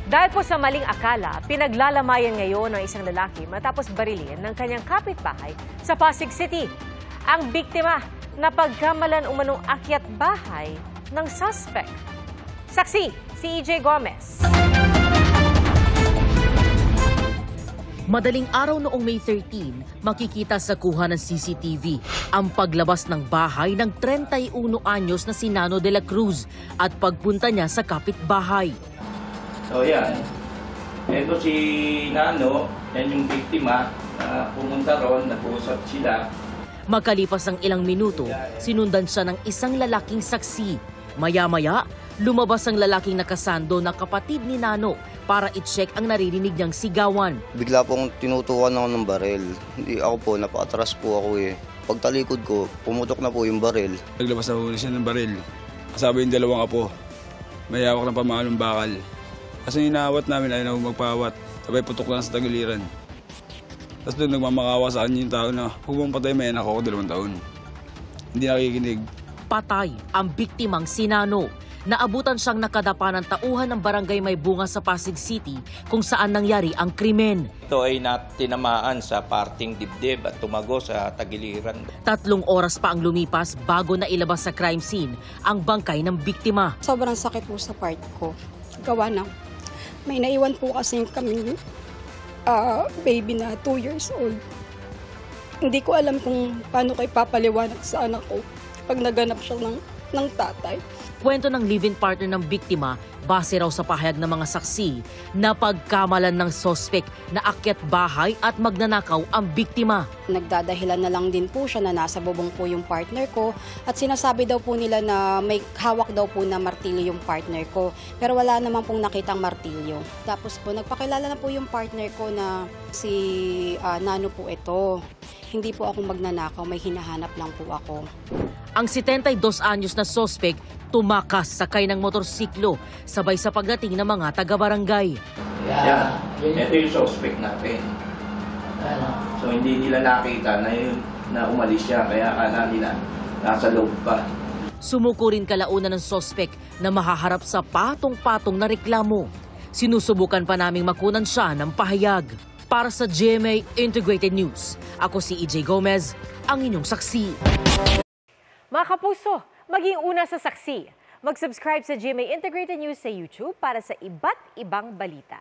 Dahil po sa maling akala, pinaglalamayan ngayon ng isang lalaki matapos barilin ng kanyang kapitbahay sa Pasig City. Ang biktima na pagkamalan umanong akyat bahay ng suspect. Saksi, si EJ Gomez. Madaling araw noong May 13, makikita sa kuha ng CCTV ang paglabas ng bahay ng 31 anyos na si Nano de la Cruz at pagpunta niya sa kapitbahay. So yan, ito si Nano, yan yung biktima na pumunta ron, nag-uusap sila. Makalipas ang ilang minuto, sinundan siya ng isang lalaking saksi. Maya-maya, lumabas ang lalaking nakasando na kapatid ni Nano para i-check ang naririnig niyang sigawan. Bigla pong tinutukan ako ng baril. Hindi ako po, napakatras po ako eh. Pagtalikod ko, pumutok na po yung baril. Naglabas na po siya ng baril. Kasama yung dalawang apo. May hawak ng pamaalong bakal. Kasi inaawat namin, ayaw na magpawat. Sabay putok lang sa tagiliran. Tapos doon nagmamakawa sa kanya yung tao na huwag mong patay, may anak ako 2 taon. Hindi nakikinig. Patay ang biktimang si Nano. Naabutan siyang nakadapa ng tauhan ng barangay May Bunga sa Pasig City kung saan nangyari ang krimen. Ito ay tinamaan sa parting dibdib at tumago sa tagiliran. 3 oras pa ang lumipas bago na ilabas sa crime scene ang bangkay ng biktima. Sobrang sakit po sa part ko. Gawa na. May naiwan po kasi kami baby na 2 years old. Hindi ko alam kung paano ko ipapaliwanag sa anak ko pag naganap siya ng tatay. Kwento ng live-in partner ng biktima, base raw sa pahayag ng mga saksi, na pagkamalan ng sospek na akyat bahay at magnanakaw ang biktima. Nagdadahilan na lang din po siya na nasa bubong po yung partner ko at sinasabi daw po nila na may hawak daw po na martilyo yung partner ko. Pero wala naman pong nakitang martilyo. Tapos po nagpakilala na po yung partner ko na si Nano po ito. Hindi po ako magnanakaw, may hinahanap lang po ako. Ang 72 anyos na sospek tumakas sakay ng motorsiklo sabay sa pagdating ng mga taga-barangay. Yan, ito yung suspect natin. So hindi nila nakita na umalis siya, kaya akala nila nasa loob pa. Sumuko rin kalaunan ng sospek na mahaharap sa patong-patong na reklamo. Sinusubukan pa naming makunan siya ng pahayag. Para sa GMA Integrated News, ako si EJ Gomez, ang inyong saksi. Mga kapuso, maging una sa saksi. Mag-subscribe sa GMA Integrated News sa YouTube para sa iba't ibang balita.